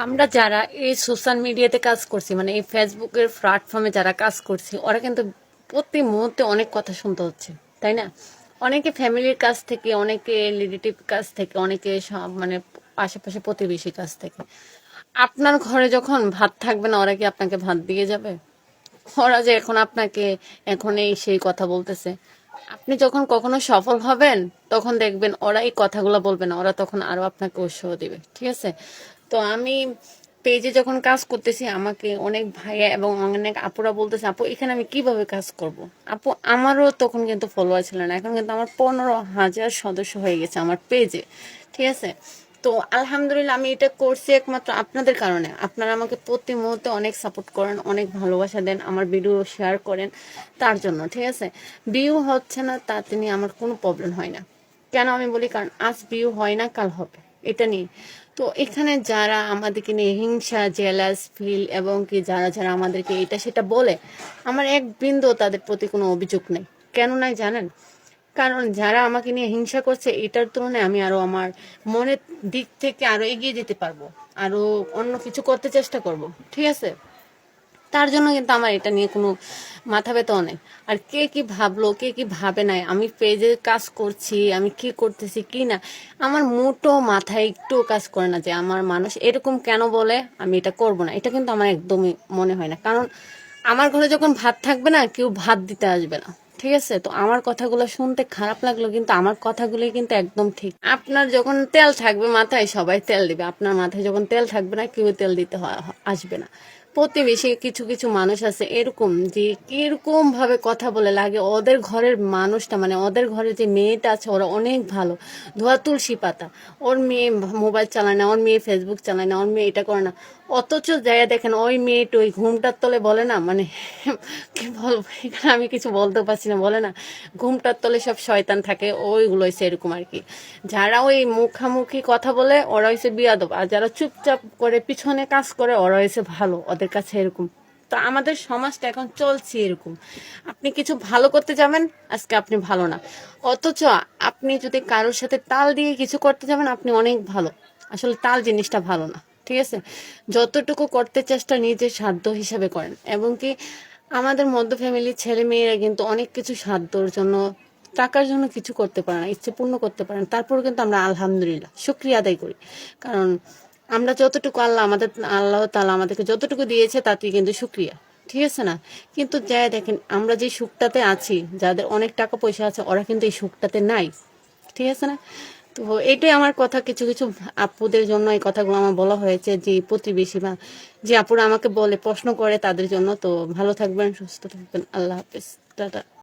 আমরা যারা এই সোশ্যাল মিডিয়াতে কাজ করছি, মানে এই ফেসবুকের প্ল্যাটফর্মে যারা কাজ করছি, ওরা কিন্তু প্রতি মুহূর্তে অনেক কথা শুনতে হচ্ছে, তাই না? অনেকে ফ্যামিলির কাছ থেকে, অনেকে রিলেটিভ কাছ থেকে, অনেকে মানে আশেপাশে প্রতিবেশীর কাছ থেকে। আপনার ঘরে যখন ভাত থাকবে না, ওরা কি আপনাকে ভাত দিয়ে যাবে? ওরা যে এখন আপনাকে এখন এই সেই কথা বলতেছে, আপনি যখন কখনো সফল হবেন তখন দেখবেন ওরা এই কথাগুলো বলবে না, ওরা তখন আরো আপনাকে উৎসাহ দিবে, ঠিক আছে? তো আমি পেজে যখন কাজ করতেছি, আমাকে অনেক ভাইয়া এবং অনেক আপুরা বলতেছে, আপু এখানে আমি কিভাবে কাজ করব। আপু আমারও তখন কিন্তু ফলোয়ার ছিল না, এখন কিন্তু আমার 15,000 সদস্য হয়ে গেছে আমার পেজে, ঠিক আছে? তো আলহামদুলিল্লাহ আমি এটা করছি একমাত্র আপনাদের কারণে। আপনারা আমাকে প্রতি মুহূর্তে অনেক সাপোর্ট করেন, অনেক ভালোবাসা দেন, আমার ভিডিও শেয়ার করেন, তার জন্য, ঠিক আছে? ভিউ হচ্ছে না তাতে নিয়ে আমার কোনো প্রবলেম হয় না। কেন আমি বলি, কারণ আজ ভিউ হয় না, কাল হবে, এটা নিয়ে। তো এখানে যারা আমাদেরকে নিয়ে হিংসা, জেলাস ফিল এবং কি যারা যারা আমাদেরকে এটা সেটা বলে, আমার এক বিন্দু তাদের প্রতি কোনো অভিযোগ নেই। কেন নাই জানেন? কারণ যারা আমাকে নিয়ে হিংসা করছে, এটার তুলনায় আমি আরো আমার মনের দিক থেকে আরো এগিয়ে যেতে পারবো, আরো অন্য কিছু করতে চেষ্টা করব, ঠিক আছে? তার জন্য কিন্তু আমার এটা নিয়ে কোনো মাথা ব্যথাও নেই। আর কে কি ভাবলো, কে কি ভাবে নাই, আমি পেজে কাজ করছি, আমি কি করতেছি কি না, আমার মোটো মাথায় একটু কাজ করে না যে আমার মানুষ এরকম কেন বলে আমি এটা করব না। এটা কিন্তু আমার একদমই মনে হয় না, কারণ আমার ঘরে যখন ভাত থাকবে না, কেউ ভাত দিতে আসবে না, ঠিক আছে? তো আমার কথাগুলো শুনতে খারাপ লাগলো, কিন্তু আমার কথাগুলোই কিন্তু একদম ঠিক। আপনার যখন তেল থাকবে মাথায়, সবাই তেল দিবে। আপনার মাথায় যখন তেল থাকবে না, কেউ তেল দিতে আসবে না। প্রতিবেশী কিছু কিছু মানুষ আছে এরকম, যে কিরকম ভাবে কথা বলে লাগে ওদের ঘরের মানুষটা, মানে ওদের ঘরে যে মেয়েটা আছে ওরা অনেক ভালো, ধোয়া তুলসী পাতা। ওর মেয়ে মোবাইল চালায় না, ওর মেয়ে ফেসবুক চালায় না, ওর মেয়ে এটা করে না। অথচ যাই দেখেন ওই মেয়েটা ওই ঘুমটার তলে বলে না, মানে কি বলবো, এখানে আমি কিছু বলতে পারছি না, বলে না ঘুমটার তলে সব শয়তান থাকে, ওইগুলো হচ্ছে এরকম আর কি। যারা ওই মুখামুখি কথা বলে ওরা হচ্ছে বিয়াদব, আর যারা চুপচাপ করে পিছনে কাজ করে ওরা হচ্ছে ভালো, ওদের কাছে এরকম। তো আমাদের সমাজটা এখন চলছে এরকম, আপনি কিছু ভালো করতে যাবেন, আজকে আপনি ভালো না। অথচ আপনি যদি কারোর সাথে তাল দিয়ে কিছু করতে যাবেন, আপনি অনেক ভালো। আসলে তাল জিনিসটা ভালো না, ঠিক আছে? যতটুকু করতে চেষ্টা নিজের সাধ্য হিসাবে করেন। এবং কি আমাদের মধ্য ফ্যামিলির ছেলে মেয়েরা কিন্তু অনেক কিছু সাধ্যর জন্য, টাকার জন্য কিছু করতে পারে না, ইচ্ছে পূর্ণ করতে পারে না, তারপর কিন্তু আমরা আলহামদুলিল্লাহ শুক্রিয়া আদায় করি। কারণ আমরা যতটুকু আল্লাহ তাআলা আমাদেরকে যতটুকু দিয়েছে তাতেই কিন্তু শুক্রিয়া, ঠিক আছে না? কিন্তু যাই দেখেন, আমরা যে সুখটাতে আছি, যাদের অনেক টাকা পয়সা আছে ওরা কিন্তু এই সুখটাতে নাই, ঠিক আছে না? তো এইটাই আমার কথা। কিছু কিছু আপুদের জন্য এই কথাগুলো আমার বলা হয়েছে, যে প্রতিবেশী বা যে আপুরা আমাকে বলে প্রশ্ন করে তাদের জন্য। তো ভালো থাকবেন, সুস্থ থাকবেন, আল্লাহ হাফেজ, টাটা।